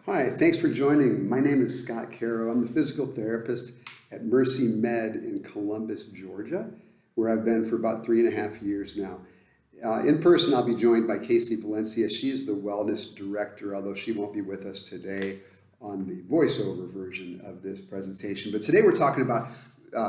Hi, thanks for joining. My name is Scott Carow. I'm the physical therapist at Mercy Med in Columbus, Georgia, where I've been for about 3.5 years now. In person, I'll be joined by Valencia. She's the wellness director, although she won't be with us today on the voiceover version of this presentation. But today we're talking about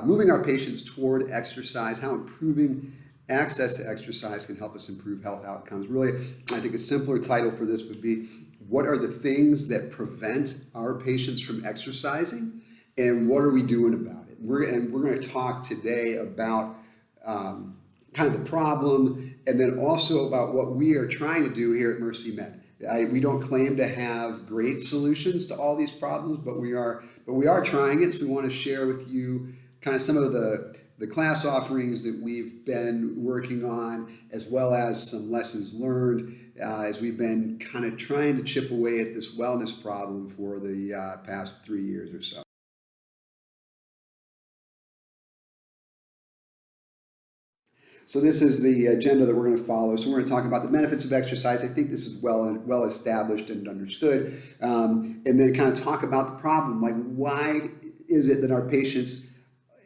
moving our patients toward exercise, how improving access to exercise can help us improve health outcomes. Really, I think a simpler title for this would be, what are the things that prevent our patients from exercising, and what are we doing about it? We're going to talk today about kind of the problem, and then also about what we are trying to do here at Mercy Med. We don't claim to have great solutions to all these problems, but we are trying it. So we want to share with you kind of some of the class offerings that we've been working on, as well as some lessons learned as we've been kind of trying to chip away at this wellness problem for the past 3 years or so. So this is the agenda that we're going to follow. So we're going to talk about the benefits of exercise. I think this is well established and understood. And then kind of talk about the problem, like why is it that our patients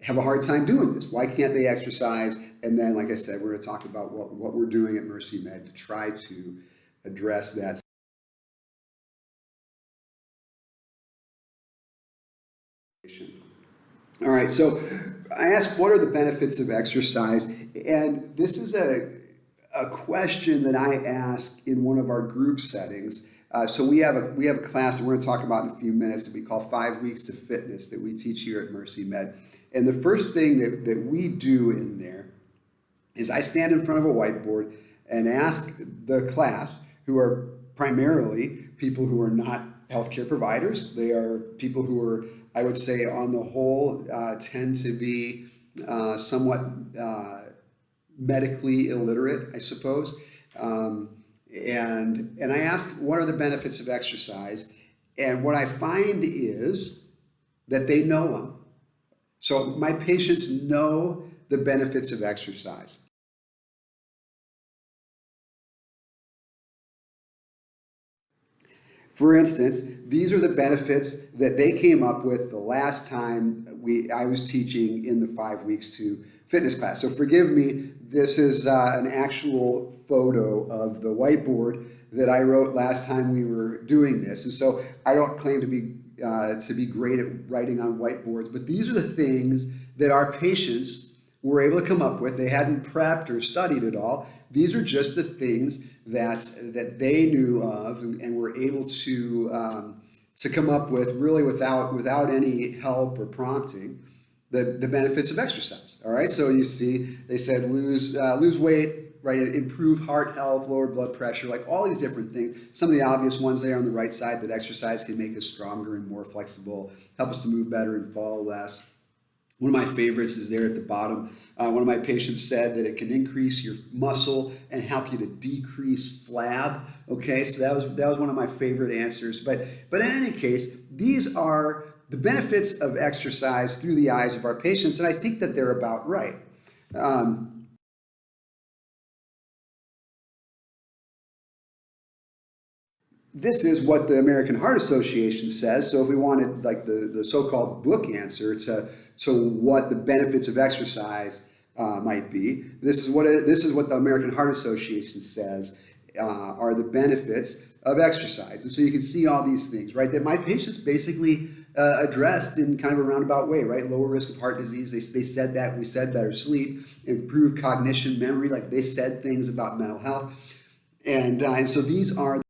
have a hard time doing this? Why can't they exercise? And then, like I said, we're going to talk about what we're doing at Mercy Med to try to address that. All right, so I asked, what are the benefits of exercise? And this is a question that I ask in one of our group settings. So we have a class that we're going to talk about in a few minutes that we call 5 Weeks to Fitness that we teach here at Mercy Med. And the first thing that we do in there is I stand in front of a whiteboard and ask the class, who are primarily people who are not healthcare providers. They are people who are, I would say, on the whole, tend to be somewhat medically illiterate, I suppose. And I ask, what are the benefits of exercise? And what I find is that they know them. So my patients know the benefits of exercise. For instance, these are the benefits that they came up with the last time I was teaching in the 5 Weeks to Fitness class. So forgive me, this is an actual photo of the whiteboard that I wrote last time we were doing this. And so I don't claim to be great at writing on whiteboards, but these are the things that our patients were able to come up with. They hadn't prepped or studied at all. These are just the things that they knew of and were able to come up with, really without any help or prompting, the benefits of exercise. All right, so you see, they said lose weight, right? Improve heart health, lower blood pressure, like all these different things. Some of the obvious ones there on the right side, that exercise can make us stronger and more flexible, help us to move better and fall less. One of my favorites is there at the bottom. One of my patients said that it can increase your muscle and help you to decrease flab. Okay, so that was one of my favorite answers. But in any case, these are the benefits of exercise through the eyes of our patients, and I think that they're about right. This is what the American Heart Association says. So if we wanted like the so-called book answer to what the benefits of exercise might be, this is what the American Heart Association says are the benefits of exercise. And so you can see all these things, right, that my patients basically addressed in kind of a roundabout way, right? Lower risk of heart disease. They said that. We said better sleep, improved cognition, memory. Like they said things about mental health. And so these are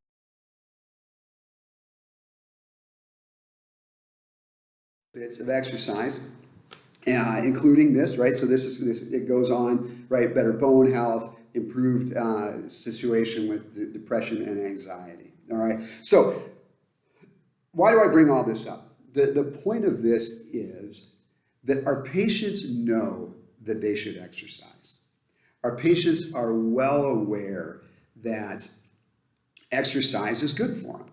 benefits of exercise, including this, right? So it goes on, right? Better bone health, improved situation with depression and anxiety. All right. So why do I bring all this up? The point of this is that our patients know that they should exercise. Our patients are well aware that exercise is good for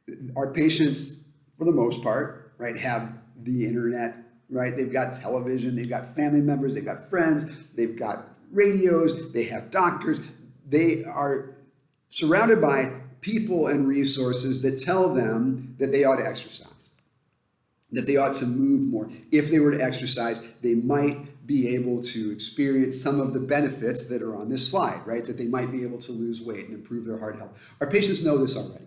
them. Our patients, for the most part, right, have the internet, right? They've got television, they've got family members, they've got friends, they've got radios, they have doctors. They are surrounded by people and resources that tell them that they ought to exercise, that they ought to move more. If they were to exercise, they might be able to experience some of the benefits that are on this slide, right? That they might be able to lose weight and improve their heart health. Our patients know this already,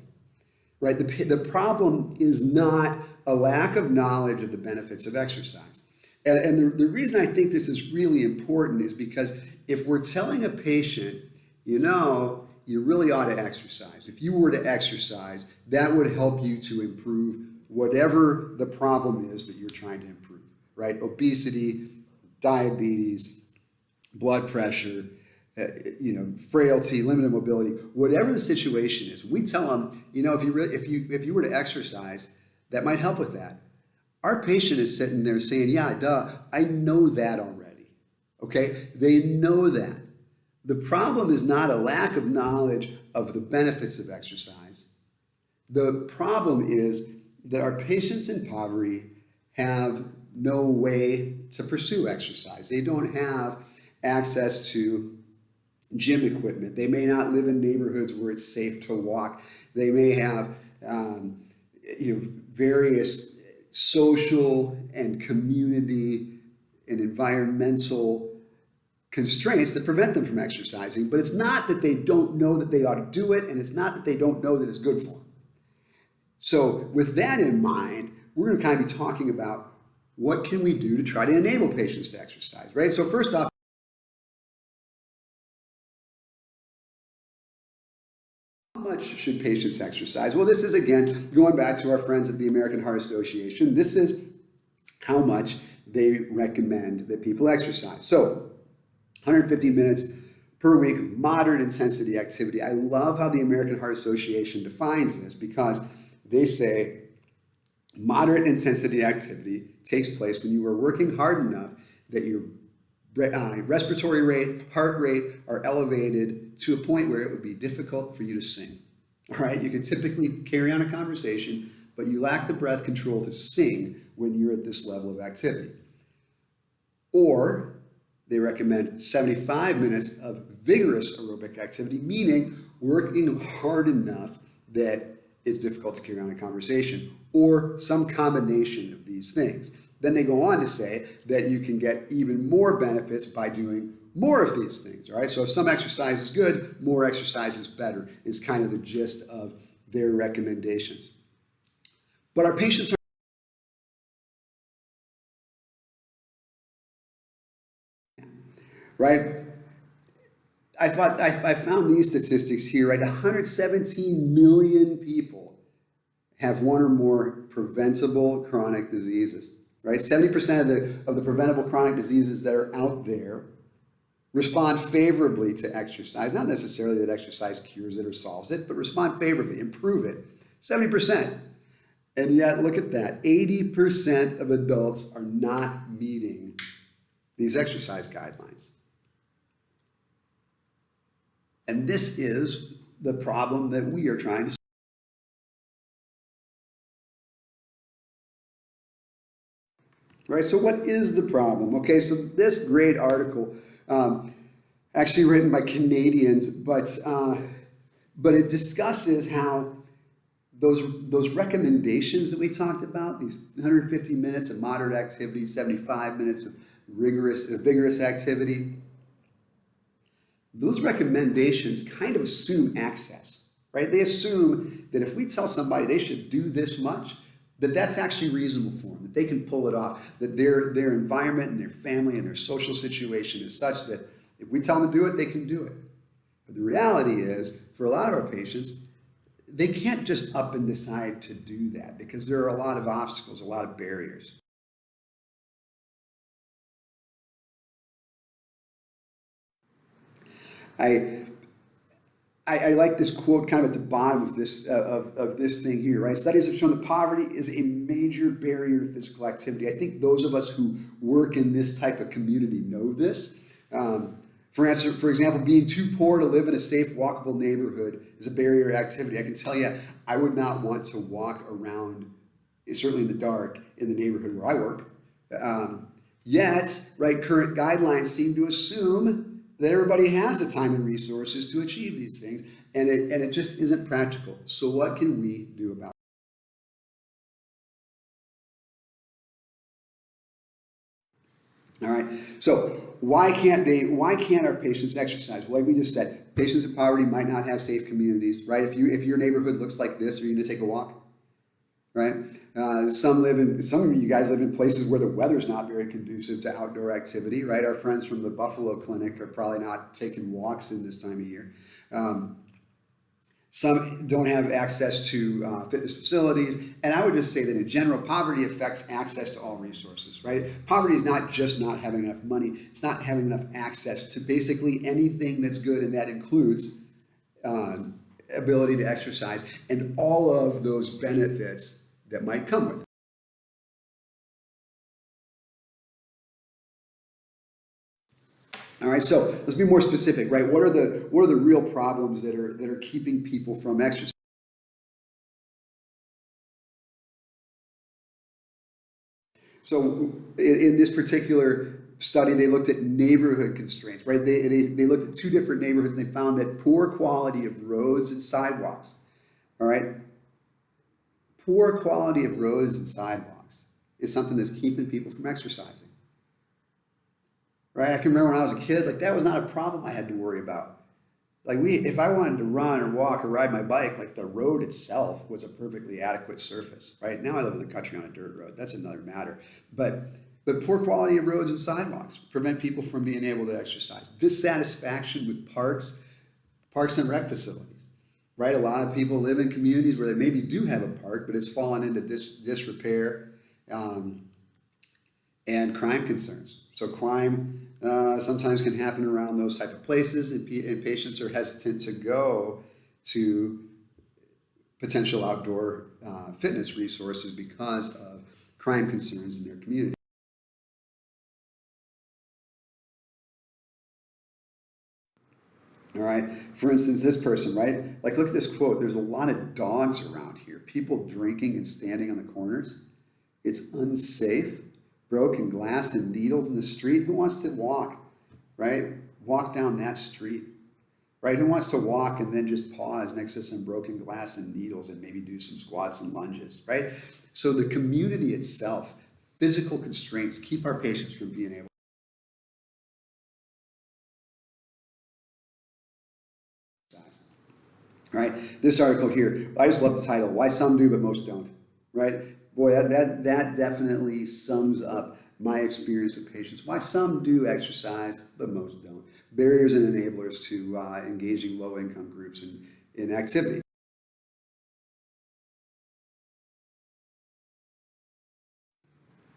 right? The problem is not a lack of knowledge of the benefits of exercise. And the reason I think this is really important is because if we're telling a patient, you know, you really ought to exercise. If you were to exercise, that would help you to improve whatever the problem is that you're trying to improve, right? Obesity, diabetes, blood pressure, frailty, limited mobility, whatever the situation is. We tell them, you know, if you were to exercise, that might help with that. Our patient is sitting there saying, yeah, duh, I know that already. Okay? They know that. The problem is not a lack of knowledge of the benefits of exercise. The problem is that our patients in poverty have no way to pursue exercise. They don't have access to gym equipment. They may not live in neighborhoods where it's safe to walk. They may have various social and community and environmental constraints that prevent them from exercising, but it's not that they don't know that they ought to do it, and it's not that they don't know that it's good for them. So with that in mind, we're going to kind of be talking about what can we do to try to enable patients to exercise, right? So first off, how much should patients exercise? Well, this is, again, going back to our friends at the American Heart Association. This is how much they recommend that people exercise. So 150 minutes per week, moderate intensity activity. I love how the American Heart Association defines this because they say moderate intensity activity takes place when you are working hard enough that your respiratory rate, heart rate are elevated to a point where it would be difficult for you to sing. All right, you can typically carry on a conversation, but you lack the breath control to sing when you're at this level of activity. Or they recommend 75 minutes of vigorous aerobic activity, meaning working hard enough that it's difficult to carry on a conversation, or some combination of these things. Then they go on to say that you can get even more benefits by doing more of these things, all right? So if some exercise is good, more exercise is better, is kind of the gist of their recommendations. But our patients are right? I found these statistics here, right? 117 million people have one or more preventable chronic diseases, right? 70% of the preventable chronic diseases that are out there respond favorably to exercise. Not necessarily that exercise cures it or solves it, but respond favorably, improve it. 70%. And yet, look at that. 80% of adults are not meeting these exercise guidelines. And this is the problem that we are trying to solve. Right, so what is the problem? Okay, so this great article, actually written by Canadians, but it discusses how those recommendations that we talked about, these 150 minutes of moderate activity, 75 minutes of vigorous activity, those recommendations kind of assume access, right? They assume that if we tell somebody they should do this much, that's actually reasonable for them, that they can pull it off, that their environment and their family and their social situation is such that if we tell them to do it, they can do it. But the reality is, for a lot of our patients, they can't just up and decide to do that because there are a lot of obstacles, a lot of barriers. I like this quote kind of at the bottom of this thing here, right? Studies have shown that poverty is a major barrier to physical activity. I think those of us who work in this type of community know this. For example, being too poor to live in a safe, walkable neighborhood is a barrier to activity. I can tell you, I would not want to walk around, certainly in the dark, in the neighborhood where I work. Yet, right, current guidelines seem to assume that everybody has the time and resources to achieve these things, and it just isn't practical. So what can we do about it? All right. So why can't our patients exercise? Well, like we just said, patients in poverty might not have safe communities, right? If your neighborhood looks like this, are you going to take a walk? Right? Some of you guys live in places where the weather's not very conducive to outdoor activity, right? Our friends from the Buffalo Clinic are probably not taking walks in this time of year. Some don't have access to fitness facilities. And I would just say that in general, poverty affects access to all resources, right? Poverty is not just not having enough money. It's not having enough access to basically anything that's good, and that includes ability to exercise and all of those benefits that might come with it. All right, so let's be more specific, right? What are the real problems that are keeping people from exercising? So in this particular study, they looked at neighborhood constraints, right? They looked at two different neighborhoods, and they found that poor quality of roads and sidewalks, all right? Poor quality of roads and sidewalks is something that's keeping people from exercising, right? I can remember when I was a kid, like that was not a problem I had to worry about. Like if I wanted to run or walk or ride my bike, like the road itself was a perfectly adequate surface, right? Now I live in the country on a dirt road. That's another matter. But poor quality of roads and sidewalks prevent people from being able to exercise. Dissatisfaction with parks and rec facilities, right? A lot of people live in communities where they maybe do have a park, but it's fallen into disrepair and crime concerns. So crime sometimes can happen around those type of places, and patients are hesitant to go to potential outdoor fitness resources because of crime concerns in their community. All right. For instance, this person, right? Like, look at this quote. There's a lot of dogs around here. People drinking and standing on the corners. It's unsafe. Broken glass and needles in the street. Who wants to walk, right? Walk down that street, right? Who wants to walk and then just pause next to some broken glass and needles and maybe do some squats and lunges, right? So the community itself, physical constraints keep our patients from being able. Right? This article here, I just love the title, Why Some Do But Most Don't, right? Boy, that definitely sums up my experience with patients. Why some do exercise, but most don't. Barriers and enablers to engaging low-income groups in activity.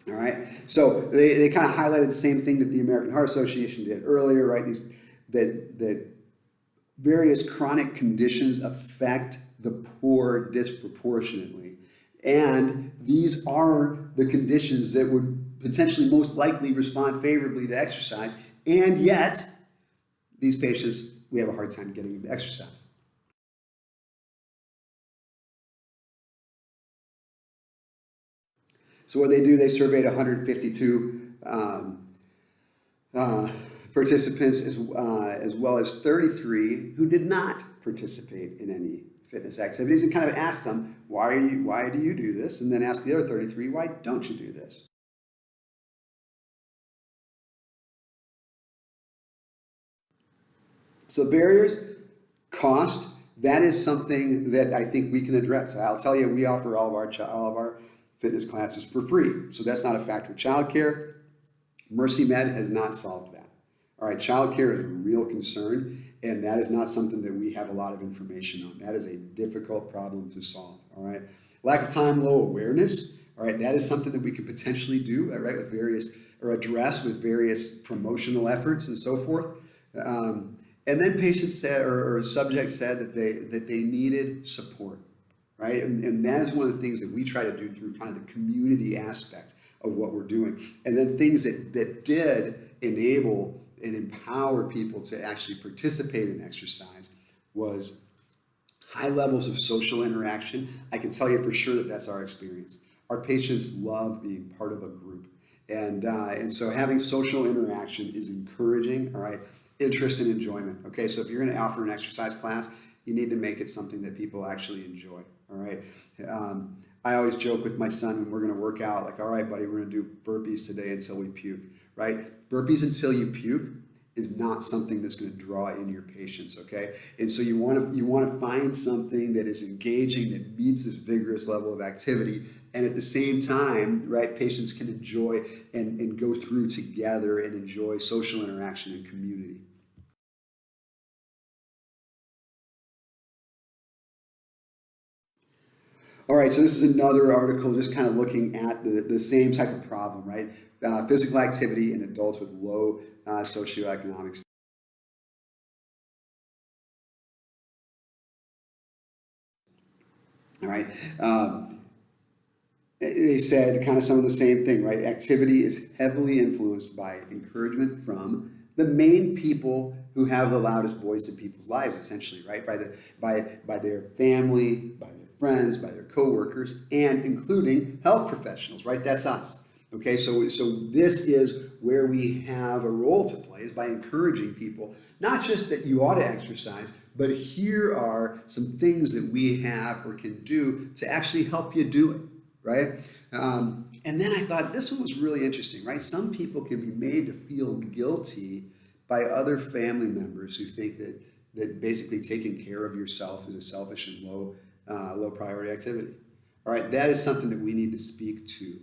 All right, so they kind of highlighted the same thing that the American Heart Association did earlier, right? That various chronic conditions affect the poor disproportionately. And these are the conditions that would potentially most likely respond favorably to exercise. And yet, these patients, we have a hard time getting them to exercise. So what they do, they surveyed 152 participants as well as 33 who did not participate in any fitness activities, and kind of asked them, why do you do this? And then asked the other 33, why don't you do this? So barriers, cost, that is something that I think we can address. I'll tell you, we offer all of our fitness classes for free. So that's not a factor. Childcare, Mercy Med has not solved that. All right, childcare is a real concern, and that is not something that we have a lot of information on. That is a difficult problem to solve. All right, lack of time, low awareness. All right, that is something that we could potentially do, right, with various or address with various promotional efforts and so forth. And then patients said, or subjects said that they needed support, right? And that is one of the things that we try to do through kind of the community aspect of what we're doing. And then things that did enable and empower people to actually participate in exercise was high levels of social interaction. I can tell you for sure that that's our experience. Our patients love being part of a group. And so having social interaction is encouraging, all right? interest and enjoyment. Okay, so if you're going to offer an exercise class, you need to make it something that people actually enjoy. All right. I always joke with my son when we're going to work out, like, all right, buddy, we're going to do burpees today until we puke, right? Burpees until you puke is not something that's going to draw in your patients, okay? And so you want to find something that is engaging, that meets this vigorous level of activity, and at the same time, right, patients can enjoy and go through together and enjoy social interaction and community. All right, so this is another article just kind of looking at the same type of problem, right? Physical activity in adults with low socioeconomic status. All right. They said kind of some of the same thing, right? Activity is heavily influenced by encouragement from the main people who have the loudest voice in people's lives, essentially, right? By their family, by their friends, by their coworkers, and including health professionals, right? That's us. Okay, so this is where we have a role to play, is by encouraging people, not just that you ought to exercise, but here are some things that we have or can do to actually help you do it, right? And then I thought this one was really interesting, right? Some people can be made to feel guilty by other family members who think that basically taking care of yourself is a selfish and low priority activity. All right, that is something that we need to speak to,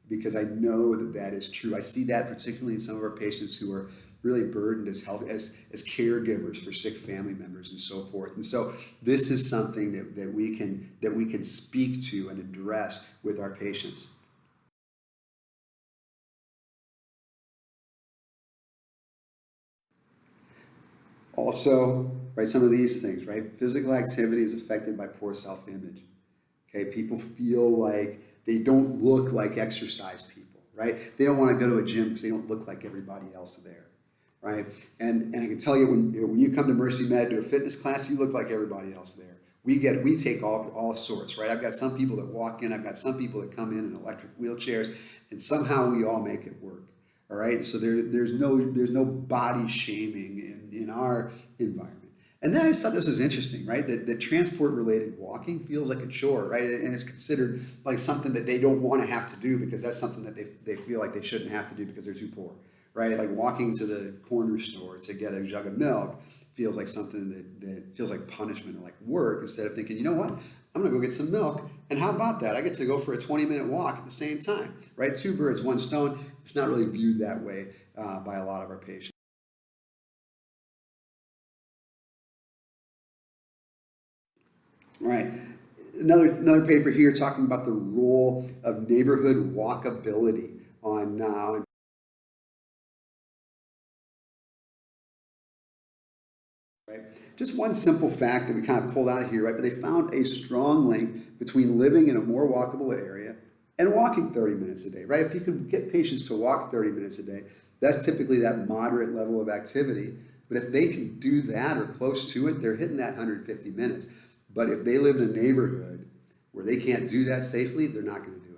because I know that is true. I see that particularly in some of our patients who are really burdened as caregivers for sick family members and so forth. And so this is something that we can speak to and address with our patients. Also, right, some of these things, right? Physical activity is affected by poor self-image. Okay, people feel like they don't look like exercise people, right? They don't want to go to a gym because they don't look like everybody else there, right? And I can tell you, when you come to Mercy Med to a fitness class, you look like everybody else there. We take all sorts, right? I've got some people that walk in, I've got some people that come in electric wheelchairs, and somehow we all make it work. All right, so there's no body shaming in our environment. And then I just thought this was interesting, right? That transport-related walking feels like a chore, right? And it's considered like something that they don't want to have to do because that's something that they feel like they shouldn't have to do because they're too poor, right? Like walking to the corner store to get a jug of milk feels like something that feels like punishment or like work, instead of thinking, you know what? I'm going to go get some milk, and how about that? I get to go for a 20-minute walk at the same time, right? Two birds, one stone. It's not really viewed that way by a lot of our patients. All right, another paper here talking about the role of neighborhood walkability on right? Just one simple fact that we kind of pulled out of here, right? But they found a strong link between living in a more walkable area and walking 30 minutes a day, right? If you can get patients to walk 30 minutes a day, that's typically that moderate level of activity. But if they can do that or close to it, they're hitting that 150 minutes. But if they live in a neighborhood where they can't do that safely, they're not going to do it.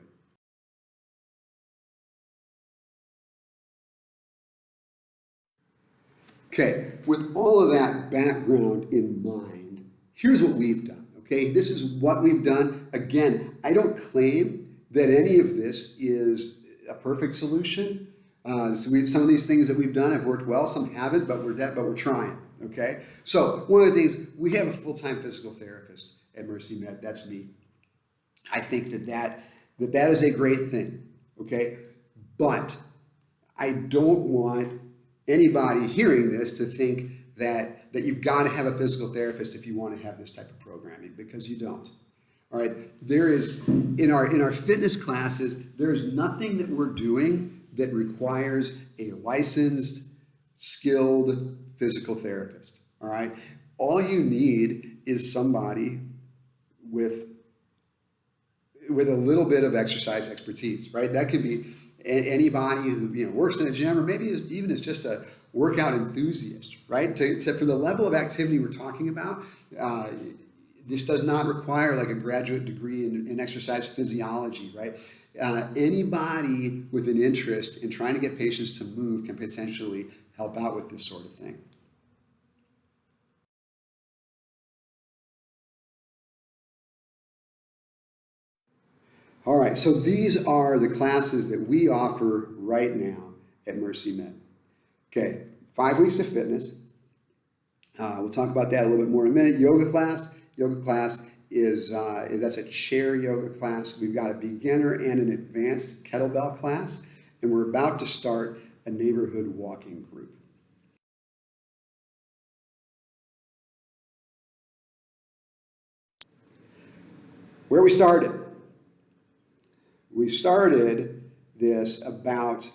Okay, with all of that background in mind, here's what we've done, okay? This is what we've done. Again, I don't claim that any of this is a perfect solution. Some of these things that we've done have worked well, some haven't, but we're trying, okay? So one of the things, we have a full-time physical therapist at Mercy Med. That's me. I think that is a great thing, okay? But I don't want anybody hearing this to think that you've got to have a physical therapist if you want to have this type of programming, because you don't. All right, there is in our fitness classes, there is nothing that we're doing that requires a licensed, skilled physical therapist. All right, all you need is somebody with a little bit of exercise expertise, right? That could be anybody who works in a gym, or maybe even is just a workout enthusiast, right? For the level of activity we're talking about, this does not require like a graduate degree in exercise physiology, right? Anybody with an interest in trying to get patients to move can potentially help out with this sort of thing. All right, so these are the classes that we offer right now at Mercy Med. Okay, 5 weeks of fitness. We'll talk about that a little bit more in a minute. Yoga class. Yoga class is that's a chair yoga class. We've got a beginner and an advanced kettlebell class, and we're about to start a neighborhood walking group. Where we started. We started this about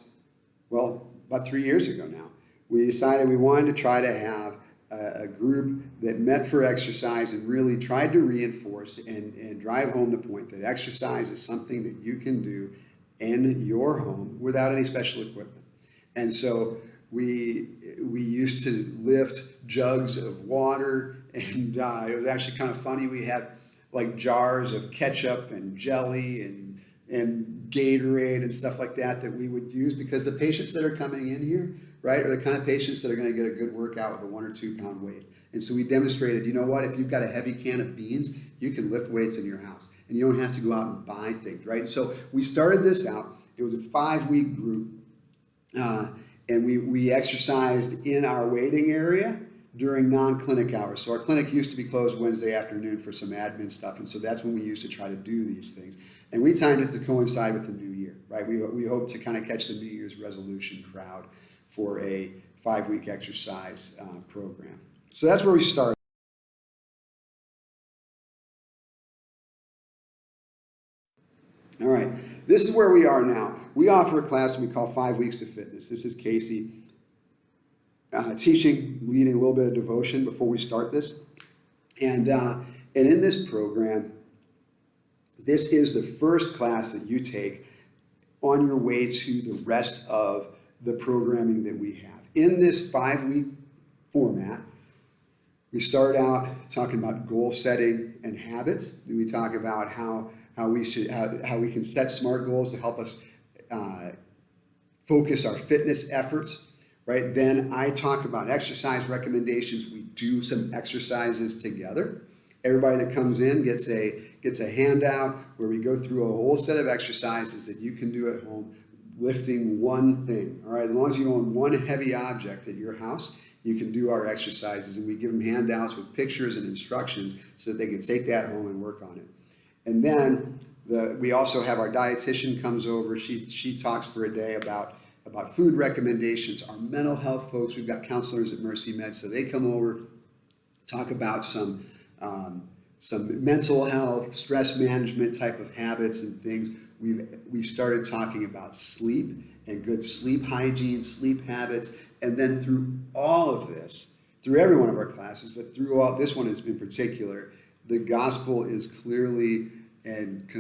3 years ago now. We decided we wanted to try to have a group that met for exercise and really tried to reinforce and drive home the point that exercise is something that you can do in your home without any special equipment. And so we used to lift jugs of water, and it was actually kind of funny. We had like jars of ketchup and jelly and Gatorade and stuff like that we would use, because the patients that are coming in here, right, are the kind of patients that are going to get a good workout with a 1 or 2 pound weight. And so we demonstrated, you know what, if you've got a heavy can of beans, you can lift weights in your house and you don't have to go out and buy things, right? So we started this out. It was a 5-week group, and we exercised in our waiting area during non-clinic hours. So our clinic used to be closed Wednesday afternoon for some admin stuff, and so that's when we used to try to do these things. And we timed it to coincide with the new year, right? We hope to kind of catch the New Year's resolution crowd for a 5-week exercise program. So that's where we started. All right, this is where we are now. We offer a class we call 5 Weeks to Fitness. This is Casey teaching, leading a little bit of devotion before we start this. And in this program, this is the first class that you take on your way to the rest of the programming that we have. In this 5-week format, we start out talking about goal setting and habits. We talk about how we can set SMART goals to help us focus our fitness efforts. Right? Then I talk about exercise recommendations. We do some exercises together. Everybody that comes in gets a handout where we go through a whole set of exercises that you can do at home, lifting one thing. All right, as long as you own one heavy object at your house, you can do our exercises, and we give them handouts with pictures and instructions so that they can take that home and work on it. And then we also have our dietitian comes over. She talks for a day about food recommendations. Our mental health folks, we've got counselors at Mercy Med, so they come over, talk about some mental health, stress management type of habits and things. We started talking about sleep and good sleep hygiene, sleep habits, and then through all of this, through every one of our classes, but through all this one in particular, the gospel is clearly and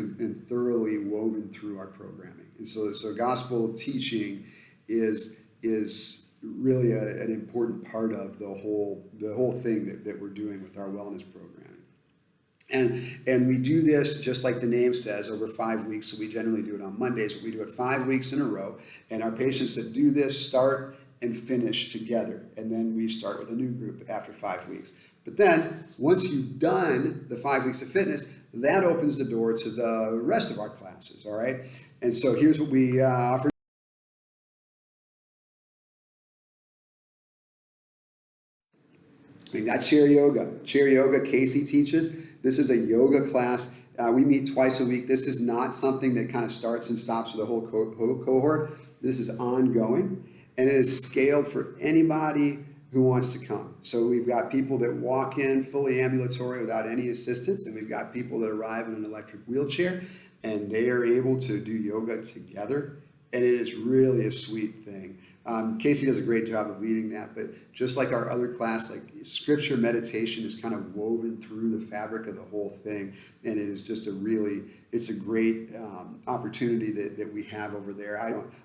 thoroughly woven through our programming. And so gospel teaching is really an important part of the whole thing that we're doing with our wellness programming. And we do this, just like the name says, over 5 weeks. So we generally do it on Mondays, but we do it 5 weeks in a row. And our patients that do this start and finish together. And then we start with a new group after 5 weeks. But then, once you've done the 5 weeks of fitness, that opens the door to the rest of our classes, all right? And so here's what we offer. We got chair yoga. Chair yoga, Casey teaches. This is a yoga class. We meet twice a week. This is not something that kind of starts and stops with a whole cohort. This is ongoing, and it is scaled for anybody who wants to come. So we've got people that walk in fully ambulatory without any assistance, and we've got people that arrive in an electric wheelchair, and they are able to do yoga together, and it is really a sweet thing. Casey does a great job of leading that, but just like our other class, like scripture meditation is kind of woven through the fabric of the whole thing, and it is just it's a great opportunity that we have over there.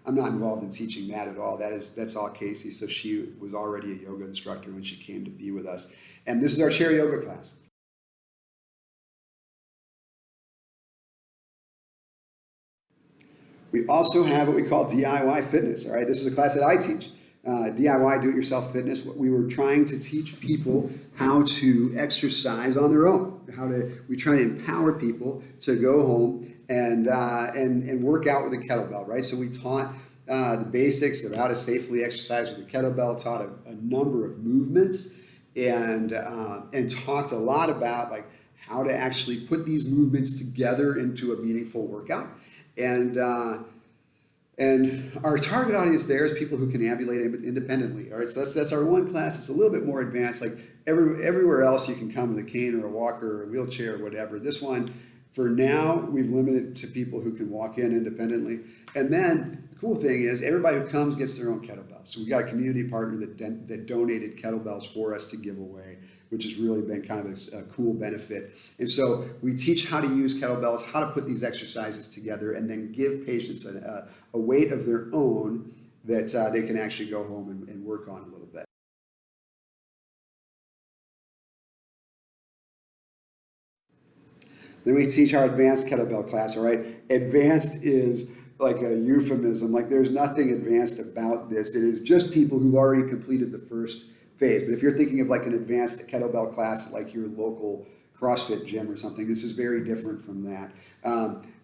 I'm not involved in teaching that at all. That's all Casey. So she was already a yoga instructor when she came to be with us, and this is our chair yoga class. We also have what we call DIY fitness. All right, this is a class that I teach. DIY, do-it-yourself fitness. We were trying to teach people how to exercise on their own. We try to empower people to go home and work out with a kettlebell, right? So we taught the basics of how to safely exercise with a kettlebell, taught a number of movements, and talked a lot about like how to actually put these movements together into a meaningful workout. And our target audience there is people who can ambulate independently. All right, so that's our one class. It's a little bit more advanced. Like everywhere else, you can come with a cane or a walker or a wheelchair or whatever. This one, for now, we've limited to people who can walk in independently. And then the cool thing is everybody who comes gets their own kettlebell. So we got a community partner that donated kettlebells for us to give away, which has really been kind of a cool benefit. And so we teach how to use kettlebells, how to put these exercises together, and then give patients a weight of their own that they can actually go home and work on a little bit. Then we teach our advanced kettlebell class, all right? Advanced is like a euphemism. Like there's nothing advanced about this. It is just people who've already completed the first phase. But if you're thinking of like an advanced kettlebell class at like your local CrossFit gym or something, this is very different from that.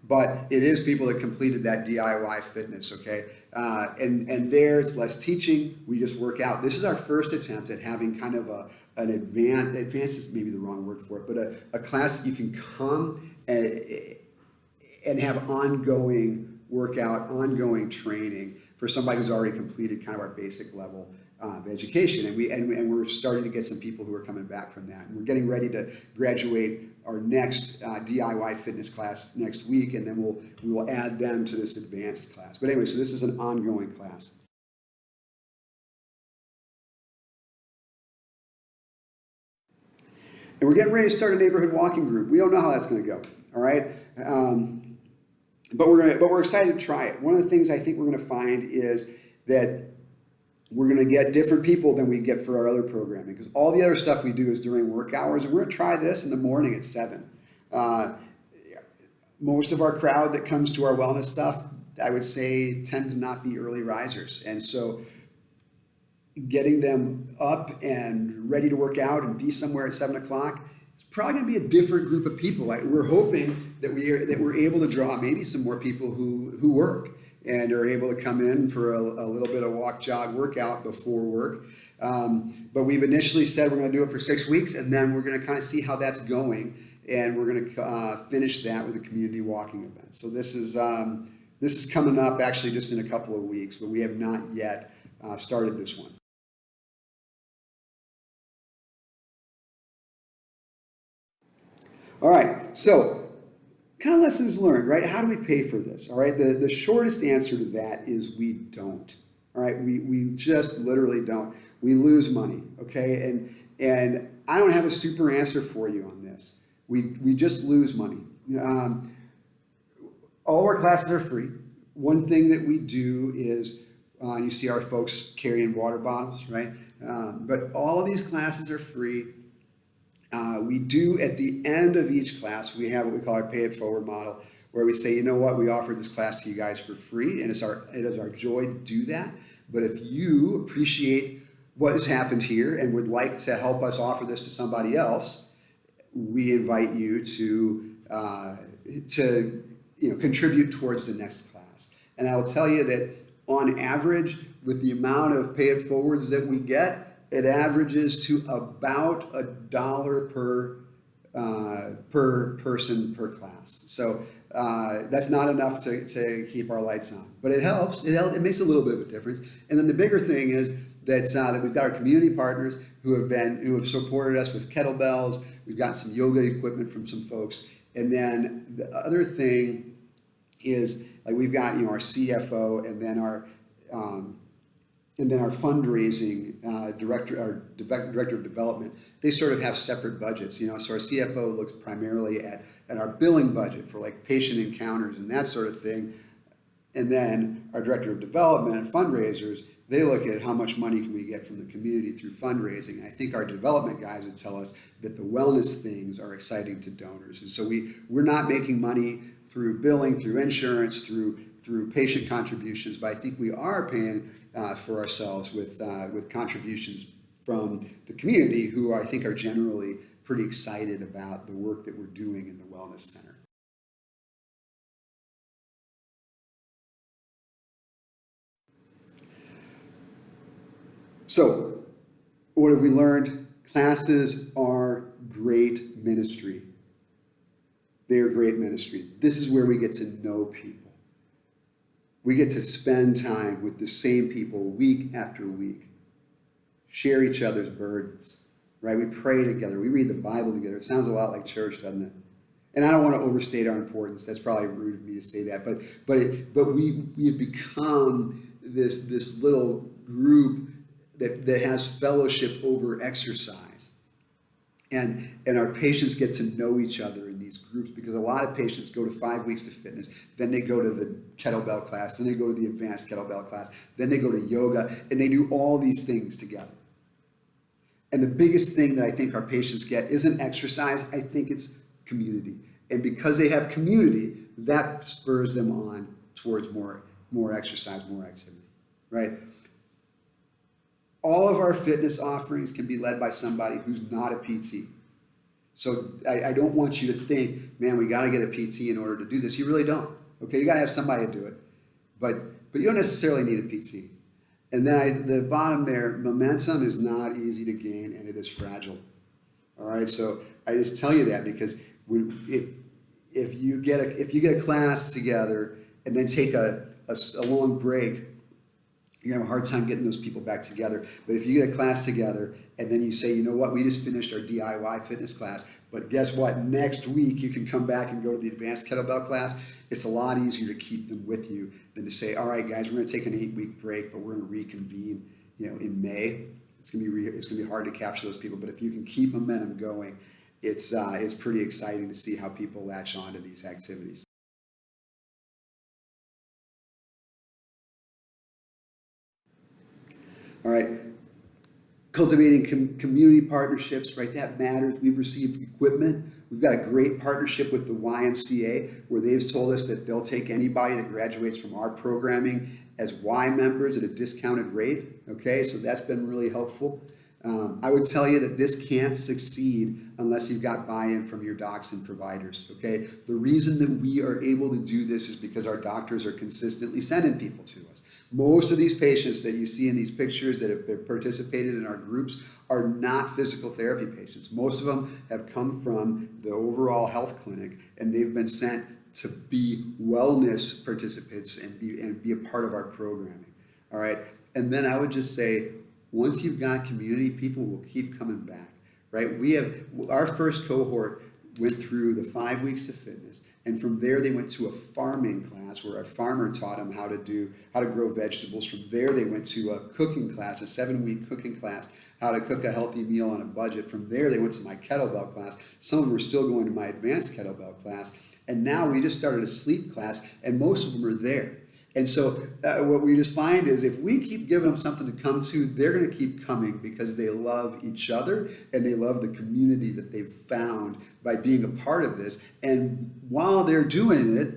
But it is people that completed that DIY fitness, okay? And there it's less teaching, we just work out. This is our first attempt at having kind of an advanced is maybe the wrong word for it, but a class that you can come and have ongoing workout, ongoing training for somebody who's already completed kind of our basic level of education. And we're starting to get some people who are coming back from that. And we're getting ready to graduate our next DIY fitness class next week, and then we will add them to this advanced class. But anyway, so this is an ongoing class. And we're getting ready to start a neighborhood walking group. We don't know how that's going to go, all right? But we're excited to try it. One of the things I think we're going to find is that we're going to get different people than we get for our other programming, because all the other stuff we do is during work hours, and we're going to try this in the morning at 7. Most of our crowd that comes to our wellness stuff, I would say, tend to not be early risers. And so getting them up and ready to work out and be somewhere at 7 o'clock, it's probably going to be a different group of people. We're hoping that we're able to draw maybe some more people who work and are able to come in for a little bit of walk, jog, workout before work. But we've initially said we're going to do it for 6 weeks, and then we're going to kind of see how that's going, and we're going to finish that with a community walking event. So this is coming up actually just in a couple of weeks, but we have not yet started this one. All right, so kind of lessons learned, right? How do we pay for this? All right, the shortest answer to that is we don't. All right, we just literally don't. We lose money, okay? And I don't have a super answer for you on this. We just lose money. All of our classes are free. One thing that we do is, you see our folks carrying water bottles, right? But all of these classes are free. We do, at the end of each class, we have what we call our pay it forward model, where we say, you know what, we offered this class to you guys for free, and it is our joy to do that. But if you appreciate what has happened here and would like to help us offer this to somebody else, we invite you to contribute towards the next class. And I will tell you that on average, with the amount of pay it forwards that we get, it averages to about $1 per person per class. So that's not enough to keep our lights on, but it helps. It makes a little bit of a difference. And then the bigger thing is that we've got our community partners who have supported us with kettlebells. We've got some yoga equipment from some folks, and then the other thing is like we've got our CFO and then our fundraising director of development. They sort of have separate budgets, so our CFO looks primarily at our billing budget for like patient encounters and that sort of thing. And then our director of development and fundraisers, they look at how much money can we get from the community through fundraising. And I think our development guys would tell us that the wellness things are exciting to donors. And so we're not making money through billing, through insurance, through patient contributions, but I think we are paying for ourselves with contributions from the community, who I think are generally pretty excited about the work that we're doing in the Wellness Center. So, what have we learned? Classes are great ministry. They are great ministry. This is where we get to know people. We get to spend time with the same people week after week, share each other's burdens, right? We pray together. We read the Bible together. It sounds a lot like church, doesn't it? And I don't want to overstate our importance. That's probably rude of me to say that, but we have become this little group that has fellowship over exercise. And our patients get to know each other in these groups, because a lot of patients go to 5 weeks of fitness, then they go to the kettlebell class, then they go to the advanced kettlebell class, then they go to yoga, and they do all these things together. And the biggest thing that I think our patients get isn't exercise, I think it's community. And because they have community, that spurs them on towards more exercise, more activity, right? All of our fitness offerings can be led by somebody who's not a PT. So I don't want you to think, man, we got to get a PT in order to do this. You really don't. Okay, you got to have somebody to do it. But you don't necessarily need a PT. And then the bottom there, momentum is not easy to gain, and it is fragile. All right, so I just tell you that because if you get a class together and then take a long break, you're going to have a hard time getting those people back together. But if you get a class together and then you say, you know what, we just finished our DIY fitness class, but guess what, next week you can come back and go to the advanced kettlebell class, it's a lot easier to keep them with you than to say, all right, guys, we're going to take an 8-week break, but we're going to reconvene, in May. It's going to be hard to capture those people, but if you can keep momentum going, it's pretty exciting to see how people latch on to these activities. All right, cultivating community partnerships, right? That matters. We've received equipment. We've got a great partnership with the YMCA, where they've told us that they'll take anybody that graduates from our programming as Y members at a discounted rate. Okay, so that's been really helpful. I would tell you that this can't succeed unless you've got buy-in from your docs and providers, okay? The reason that we are able to do this is because our doctors are consistently sending people to us. Most of these patients that you see in these pictures that have participated in our groups are not physical therapy patients. Most of them have come from the overall health clinic, and they've been sent to be wellness participants and be a part of our programming, all right? And then I would just say, once you've got community, people will keep coming back, right? Our first cohort went through the 5 weeks of fitness, and from there they went to a farming class where a farmer taught them how to grow vegetables. From there they went to a cooking class, a 7-week cooking class, how to cook a healthy meal on a budget. From there they went to my kettlebell class. Some of them are still going to my advanced kettlebell class, and now we just started a sleep class, and most of them are there. And so what we just find is if we keep giving them something to come to, they're going to keep coming because they love each other and they love the community that they've found by being a part of this. And while they're doing it,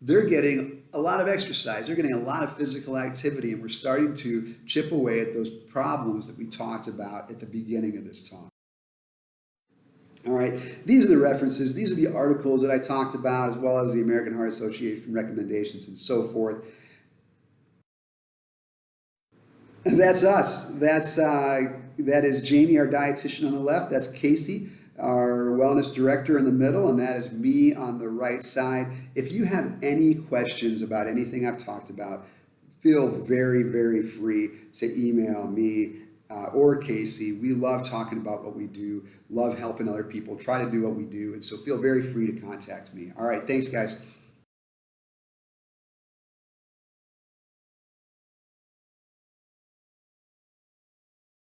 they're getting a lot of exercise. They're getting a lot of physical activity, and we're starting to chip away at those problems that we talked about at the beginning of this talk. All right, these are the references. These are the articles that I talked about, as well as the American Heart Association recommendations and so forth. And that's us. That is Jamie, our dietitian, on the left. That's Casey, our wellness director, in the middle, and that is me on the right side. If you have any questions about anything I've talked about, feel very, very free to email me or Casey. We love talking about what we do, love helping other people, try to do what we do, and so feel very free to contact me. All right, thanks, guys.